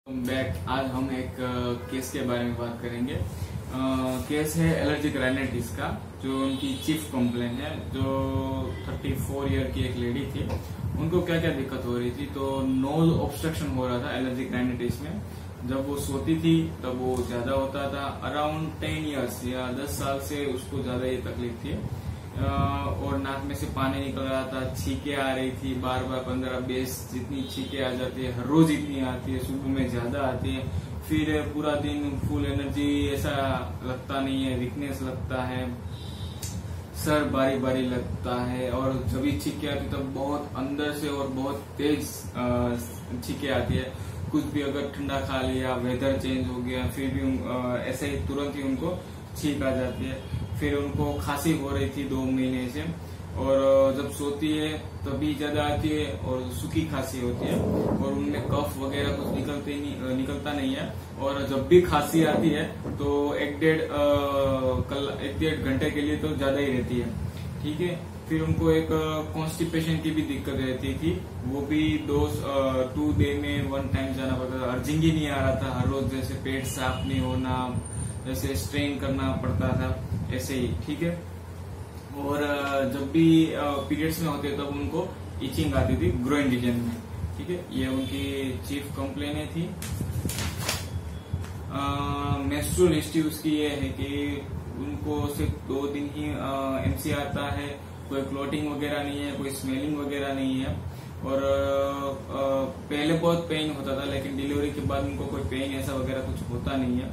Back. आज हम एक केस के बारे में बात करेंगे। केस है एलर्जिक राइनाइटिस का, जो उनकी चीफ कंप्लेन है। जो 34 ईयर की एक लेडी थी, उनको क्या क्या दिक्कत हो रही थी। तो नोज ऑब्स्ट्रक्शन हो रहा था एलर्जिक राइनाइटिस में। जब वो सोती थी तब वो ज्यादा होता था। अराउंड 10 ईयर्स या 10 साल से उसको ज्यादा ये तकलीफ थी। और नाक में से पानी निकल रहा था, छींके आ रही थी बार बार, 15-20 जितनी छींके आ जाती है, हर रोज इतनी आती है, सुबह में ज्यादा आती है। फिर पूरा दिन फुल एनर्जी ऐसा लगता नहीं है, वीकनेस लगता है, सर बारी बारी लगता है। और जब भी छींके आती है तब बहुत अंदर से और बहुत तेज छींके आती है। कुछ भी अगर ठंडा खा लिया, वेदर चेंज हो गया, फिर भी ऐसे ही तुरंत ही उनको छींक आ जाती है। फिर उनको खांसी हो रही थी 2 महीने से, और जब सोती है तभी ज्यादा आती है और सूखी खांसी होती है, और उनमें कफ वगैरह कुछ निकलता नहीं है। और जब भी खांसी आती है तो 1-1.5 घंटे के लिए तो ज्यादा ही रहती है। ठीक है। फिर उनको एक कॉन्स्टिपेशन की भी दिक्कत रहती थी, वो भी 2 डे में 1 टाइम जाना पड़ता था। अर्जिंग ही नहीं आ रहा था, हर रोज जैसे पेट साफ नहीं होना, जैसे स्ट्रेन करना पड़ता था, ऐसे ही। ठीक है। और जब भी पीरियड्स में होते तब उनको इचिंग आती थी ग्रोइन रीजन में। ठीक है। ये उनकी चीफ कंप्लेन थी। मेंस्ट्रुअल हिस्ट्री उसकी ये है कि उनको सिर्फ 2 दिन ही एमसी आता है, कोई क्लोटिंग वगैरह नहीं है, कोई स्मेलिंग वगैरह नहीं है। और पहले बहुत पेन होता था, लेकिन डिलीवरी के बाद उनको कोई पेन ऐसा वगैरह कुछ होता नहीं है।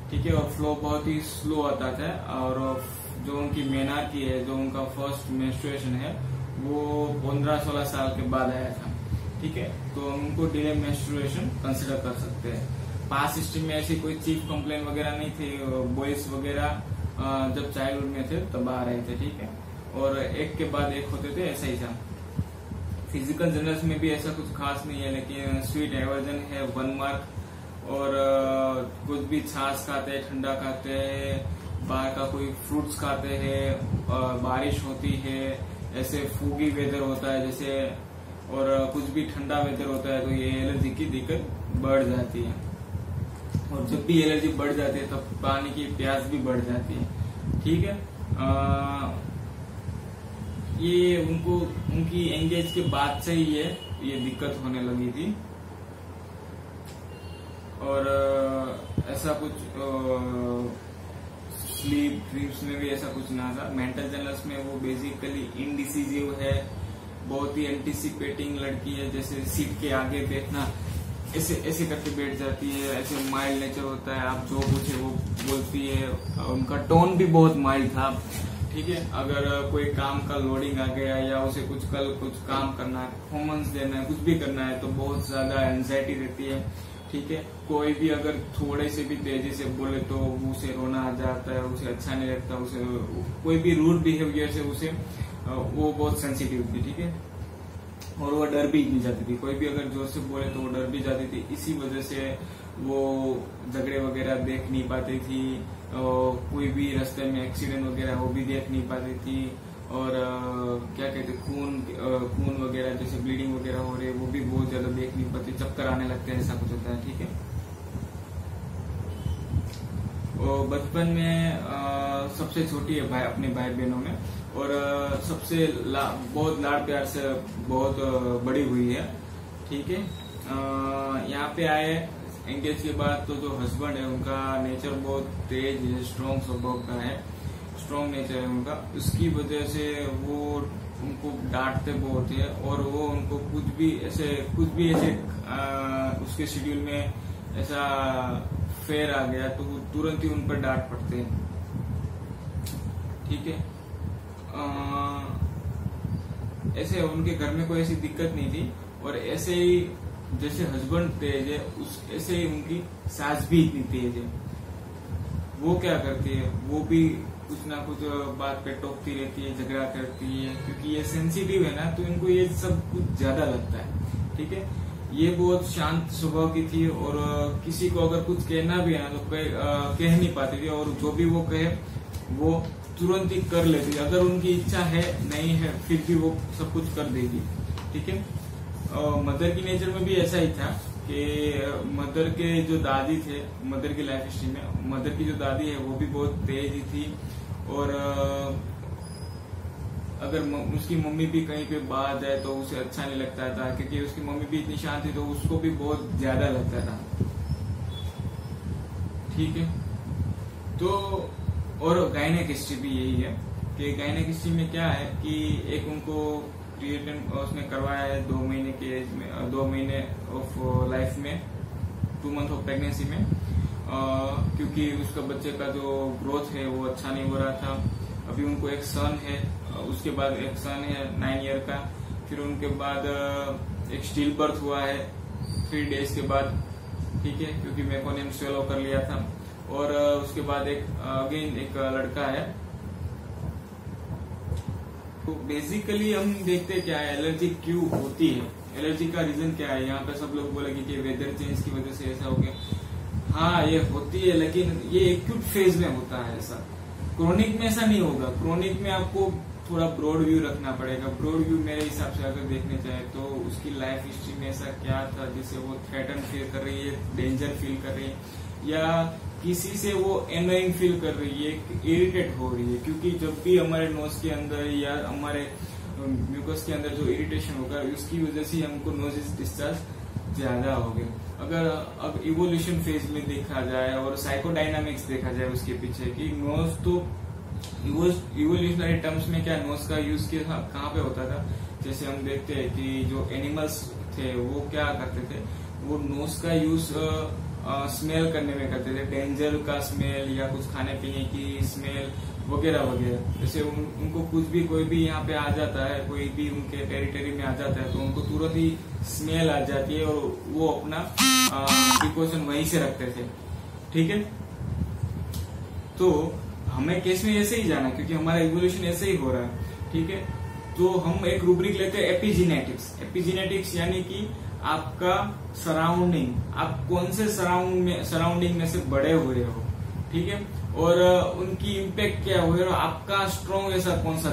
ठीक है। और फ्लो बहुत ही स्लो आता था। और जो उनकी मेनार्की है, जो उनका फर्स्ट मेंस्ट्रुएशन है, वो 15-16 साल के बाद आया था। ठीक है। तो हम उनको डिले मेंस्ट्रुएशन कंसिडर कर सकते हैं। पास हिस्ट्री में ऐसी कोई चीफ कंप्लेन वगैरह नहीं थी। बॉयज वगैरह जब चाइल्डहुड में थे तब आ रहे थे। ठीक है। और एक के बाद एक होते थे, ऐसा ही था। फिजिकल जनरल्स में भी ऐसा कुछ खास नहीं है, लेकिन स्वीट एवर्जन है 1 मार्क। और कुछ भी छाछ खाते हैं, ठंडा खाते हैं, बाहर का कोई फ्रूट्स खाते हैं, बारिश होती है, ऐसे फूगी वेदर होता है जैसे, और कुछ भी ठंडा वेदर होता है तो ये एलर्जी की दिक्कत बढ़ जाती है। और जब भी एलर्जी बढ़ जाती है तब पानी की प्यास भी बढ़ जाती है। ठीक है। ये उनको उनकी एंगेज के बाद से ही ये दिक्कत होने लगी थी। और ऐसा कुछ स्लीप ड्रीम्स में भी ऐसा कुछ ना था। मेंटल जनरल्स में वो बेसिकली इनडिसिजिव है, बहुत ही एंटिसिपेटिंग लड़की है, जैसे सीट के आगे बैठना, ऐसे ऐसे करके बैठ जाती है। ऐसे माइल्ड नेचर होता है, आप जो पूछे वो बोलती है। उनका टोन भी बहुत माइल्ड था। ठीक है। अगर कोई काम का लोडिंग आ गया या उसे कल कुछ काम करना है, परफॉर्मेंस देना है, कुछ भी करना है, तो बहुत ज्यादा एंजाइटी रहती है। ठीक है। कोई भी अगर थोड़े से भी तेजी से बोले तो उसे रोना आ जाता है, उसे अच्छा नहीं लगता, उसे कोई भी रूड बिहेवियर से उसे वो बहुत सेंसिटिव थी। ठीक है। और वो डर भी नहीं जाती थी, कोई भी अगर जोर से बोले तो वो डर भी जाती थी। इसी वजह से वो झगड़े वगैरह देख नहीं पाती थी, कोई भी रास्ते में एक्सीडेंट वगैरह वो भी देख नहीं पाती थी। और क्या कहते खून वगैरह जैसे ब्लीडिंग वगैरह हो रही है वो भी बहुत ज्यादा देख नहीं पाती, चक्कर आने लगते हैं, ऐसा कुछ होता है। ठीक है। और बचपन में सबसे छोटी है अपने भाई बहनों में, और सबसे बहुत लाड़ प्यार से बहुत बड़ी हुई है। ठीक है। यहाँ पे आए एंगेज के बाद तो जो हस्बैंड है उनका नेचर बहुत तेज है, स्ट्रॉन्ग स्वभाव का है, स्ट्रॉन्ग नेचर है उनका। उसकी वजह से वो उनको डांटते बहुत है, और वो उनको कुछ भी ऐसे उसके शेड्यूल में ऐसा फेर आ गया तो वो तुरंत ही उन पर डांट पड़ते हैं। ठीक है। ऐसे उनके घर में कोई ऐसी दिक्कत नहीं थी। और ऐसे ही जैसे हस्बैंड तेज है, ऐसे ही उनकी सास भी इतनी तेज है। वो क्या करती है, वो भी कुछ ना कुछ बात पे टोकती रहती है, झगड़ा करती है, क्योंकि ये सेंसिटिव है ना, तो इनको ये सब कुछ ज्यादा लगता है। ठीक है। ये बहुत शांत स्वभाव की थी, और किसी को अगर कुछ कहना भी है ना तो कह नहीं पाती थी, और जो भी वो कहे वो तुरंत ही कर लेती थी। अगर उनकी इच्छा है नहीं है फिर भी वो सब कुछ कर देगी। ठीक है। मदर की नेचर में भी ऐसा ही था। कि मदर के जो दादी थे, मदर की लाइफ हिस्ट्री में मदर की जो दादी है वो भी बहुत तेज थी, और अगर उसकी मम्मी भी कहीं पे बाहर जाए तो उसे अच्छा नहीं लगता था, क्योंकि उसकी मम्मी भी इतनी शांत थी तो उसको भी बहुत ज्यादा लगता था। ठीक है, तो और गायनेक हिस्ट्री भी यही है कि गायनेक हिस्ट्री में क्या है कि एक उनको क्रिएटिव उसने करवाया है 2 महीने के एज में, 2 महीने ऑफ लाइफ में, 2 मंथ ऑफ प्रेगनेंसी में, क्योंकि उसका बच्चे का जो ग्रोथ है वो अच्छा नहीं हो रहा था। अभी उनको एक सन है, उसके बाद एक सन है 9 ईयर का, फिर उनके बाद एक स्टिल बर्थ हुआ है 3 डेज के बाद। ठीक है, क्योंकि मेकोनियम स्वेलो कर लिया था, और उसके बाद एक अगेन एक लड़का है। तो बेसिकली हम देखते क्या है, एलर्जी क्यों होती है, एलर्जी का रीजन क्या है। यहाँ पे सब लोग बोलेंगे कि वेदर चेंज की वजह से ऐसा हो गया। हाँ, ये होती है, लेकिन ये एक्यूट फेज में होता है ऐसा, क्रोनिक में ऐसा नहीं होगा। क्रोनिक में आपको थोड़ा ब्रॉड व्यू रखना पड़ेगा। ब्रॉड व्यू मेरे हिसाब से अगर देखने चाहे तो उसकी लाइफ हिस्ट्री में ऐसा क्या था जिससे वो थ्रेटन फील कर रही है, डेंजर फील कर रही है, या किसी से वो एनोइंग फील कर रही है, इरिटेट हो रही है। क्योंकि जब भी हमारे नोज के अंदर या हमारे म्यूकस के अंदर जो इरिटेशन होगा उसकी वजह से हमको नोज डिस्चार्ज ज्यादा हो गया। अगर अब इवोल्यूशन फेज में देखा जाए और साइकोडायनामिक्स देखा जाए उसके पीछे कि नोज तो इवोल्यूशनरी टर्म्स में क्या नोज का यूज कहाँ पे होता था। जैसे हम देखते हैं कि जो एनिमल्स थे वो क्या करते थे, वो नोज का यूज स्मेल करने में करते थे, डेंजर का स्मेल या कुछ खाने पीने की स्मेल वगैरह वगैरह। जैसे उनको कुछ भी कोई भी यहाँ पे आ जाता है, कोई भी उनके टेरिटरी में आ जाता है तो उनको तुरंत ही स्मेल आ जाती है और वो अपना प्रिकॉशन वहीं से रखते थे। ठीक है, तो हमें केस में ऐसे ही जाना क्योंकि हमारा इवोल्यूशन ऐसे ही हो रहा है। ठीक है, तो हम एक रूब्रिक लेते हैं एपिजेनेटिक्स। एपिजेनेटिक्स यानी कि आपका सराउंडिंग, आप कौन से सराउंडिंग में से बड़े हुए हो। ठीक है, और उनकी इम्पैक्ट क्या हुए और आपका स्ट्रॉन्ग ऐसा कौन सा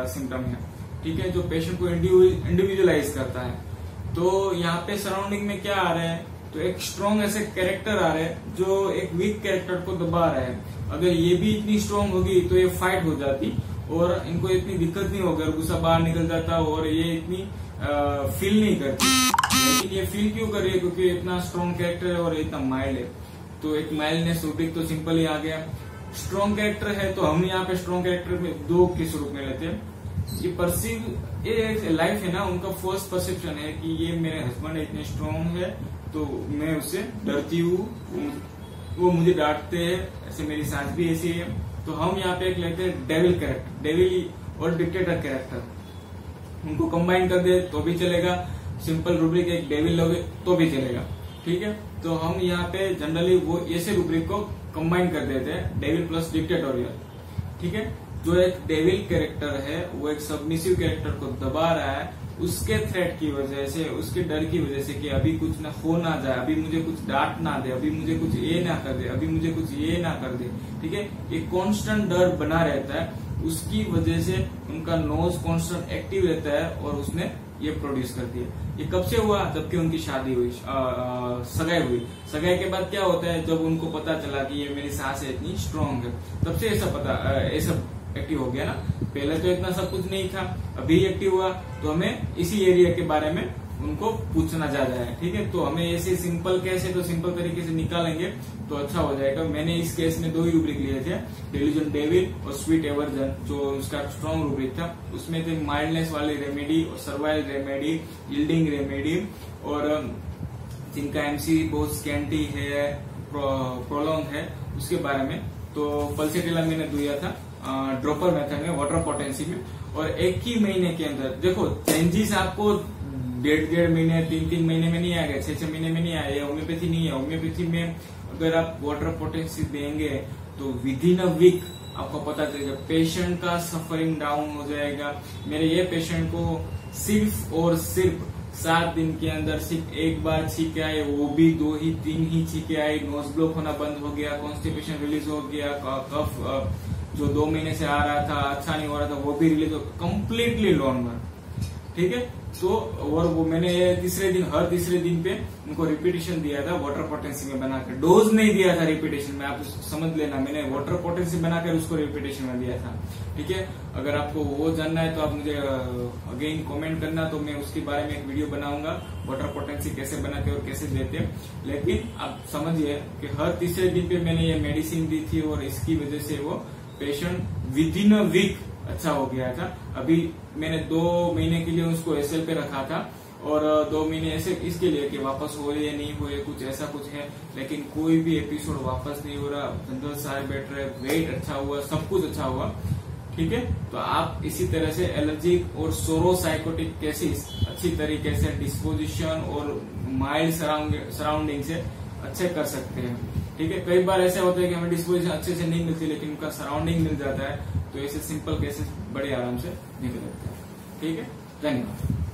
सिम्टम है। ठीक है, जो पेशेंट को इंडिविजुअलाइज करता है। तो यहाँ पे सराउंडिंग में क्या आ रहा है, तो एक स्ट्रॉन्ग ऐसे कैरेक्टर आ रहे हैं जो एक वीक कैरेक्टर को दबा रहा है। अगर ये भी इतनी स्ट्रॉन्ग होगी तो ये फाइट हो जाती और इनको इतनी दिक्कत नहीं होगी, गुस्सा बाहर निकल जाता और ये इतनी फील नहीं करती। लेकिन ये फील क्यों कर रही है, क्योंकि इतना स्ट्रॉन्ग कैरेक्टर है और इतना माइल्ड है। तो एक माइल्डनेस रूब्रिक तो सिंपल ही आ गया। स्ट्रॉन्ग कैरेक्टर है तो हम यहाँ पे स्ट्रॉन्ग कैरेक्टर में 2 के स्वरूप में लेते हैं। ये परसीव ये लाइफ है ना, उनका फर्स्ट परसेप्शन है कि ये मेरे हस्बैंड इतने स्ट्रॉन्ग है तो मैं उससे डरती हूँ, वो मुझे डांटते हैं, ऐसे मेरी सास भी ऐसी है। तो हम यहाँ पे एक लेते हैं डेविल कैरेक्टर, डेविल और डिक्टेटर कैरेक्टर। उनको कंबाइन कर दे तो भी चलेगा, सिंपल रूब्रिक एक डेविल लोगे तो भी चलेगा। ठीक है, तो हम यहाँ पे जनरली वो ऐसे रूब्रिक को कंबाइन कर देते हैं, डेविल प्लस डिक्टेटोरियल। ठीक है, जो एक डेविल कैरेक्टर है वो एक सबमिसिव कैरेक्टर को दबा रहा है, उसके थ्रेट की वजह से, उसके डर की वजह से कि अभी कुछ ना हो ना जाए, अभी मुझे कुछ डांट ना दे, अभी मुझे कुछ ये ना कर दे, अभी मुझे कुछ ये ना कर दे। ठीक है, ये कांस्टेंट डर बना रहता है, उसकी वजह से उनका नोज कांस्टेंट एक्टिव रहता है और उसने ये प्रोड्यूस करती है। ये कब से हुआ, जबकि उनकी शादी हुई, सगाई हुई। सगाई के बाद क्या होता है, जब उनको पता चला कि ये मेरी सास है इतनी स्ट्रांग है, तब से ऐसा एक्टिव हो गया ना। पहले तो इतना सब कुछ नहीं था, अभी एक्टिव हुआ तो हमें इसी एरिया के बारे में उनको पूछना ज्यादा है। ठीक है, तो हमें ऐसे सिंपल केस है तो सिंपल तरीके से निकालेंगे तो अच्छा हो जाएगा। मैंने इस केस में 2 ही रूब्रिक लिए थे, डिल्यूजन डेविल और स्वीट एवर्जन, जो उसका स्ट्रॉन्ग रूब्रिक था। उसमें थे माइल्डनेस वाली रेमेडी और सर्वाइवल रेमेडी, यील्डिंग रेमेडी, और जिनका एमसी बहुत स्कैंटी है, प्रोलॉन्ग है, उसके बारे में। तो पल्सेटिला मैंने दिया था ड्रॉपर मेथड में, वाटर पोटेंसी में, और 1 ही महीने के अंदर देखो चेंजेस आपको 1.5 महीने 3 महीने में नहीं आएगा, 6 महीने में नहीं आएगा। होम्योपैथी नहीं है, होम्योपैथी में अगर आप वाटर पोटेंसी देंगे तो विद इन अ वीक आपको पता चलेगा, पेशेंट का सफरिंग डाउन हो जाएगा। मेरे ये पेशेंट को सिर्फ और सिर्फ 7 दिन के अंदर सिर्फ 1 बार छींके आए, वो भी 2 ही 3 ही छींके आए, नोज ब्लॉक होना बंद हो गया, कॉन्स्टिपेशन रिलीज हो गया, कफ जो 2 महीने से आ रहा था अच्छा नहीं हो रहा था वो भी रिलीज हो, कम्प्लीटली नॉर्मल। ठीक है, तो और वो मैंने हर तीसरे दिन पे उनको रिपीटेशन दिया था वाटर पोटेंसी में बनाकर, डोज नहीं दिया था रिपीटेशन में, आप समझ लेना, मैंने वाटर पोटेंसी बनाकर उसको रिपीटेशन में दिया था। ठीक है, अगर आपको वो जानना है तो आप मुझे अगेन कमेंट करना, तो मैं उसके बारे में एक वीडियो बनाऊंगा, वाटर पोटेंसी कैसे बनाते और कैसे देते हैं। लेकिन आप समझिए कि हर तीसरे दिन पे मैंने ये मेडिसिन दी थी और इसकी वजह से वो patient within a week अच्छा हो गया था। अभी मैंने 2 महीने के लिए उसको एसएल पे रखा था और 2 महीने ऐसे इसके लिए कि वापस हो या नहीं हो, कुछ ऐसा कुछ है, लेकिन कोई भी एपिसोड वापस नहीं हो रहा, जनरल सारे बैठ रहे, वेट अच्छा हुआ, सब कुछ अच्छा हुआ। ठीक है, तो आप इसी तरह से एलर्जिक और सोरोसाइकोटिक केसेस अच्छी तरीके से डिस्पोजिशन और माइल्ड सराउंडिंग से अच्छे कर सकते हैं। ठीक है, कई बार ऐसा होता है कि हमें डिस्पोजिशन अच्छे से नहीं मिलती लेकिन उनका सराउंडिंग मिल जाता है, तो ऐसे सिंपल केसेस बड़े आराम से निकल जाते हैं। ठीक है, धन्यवाद।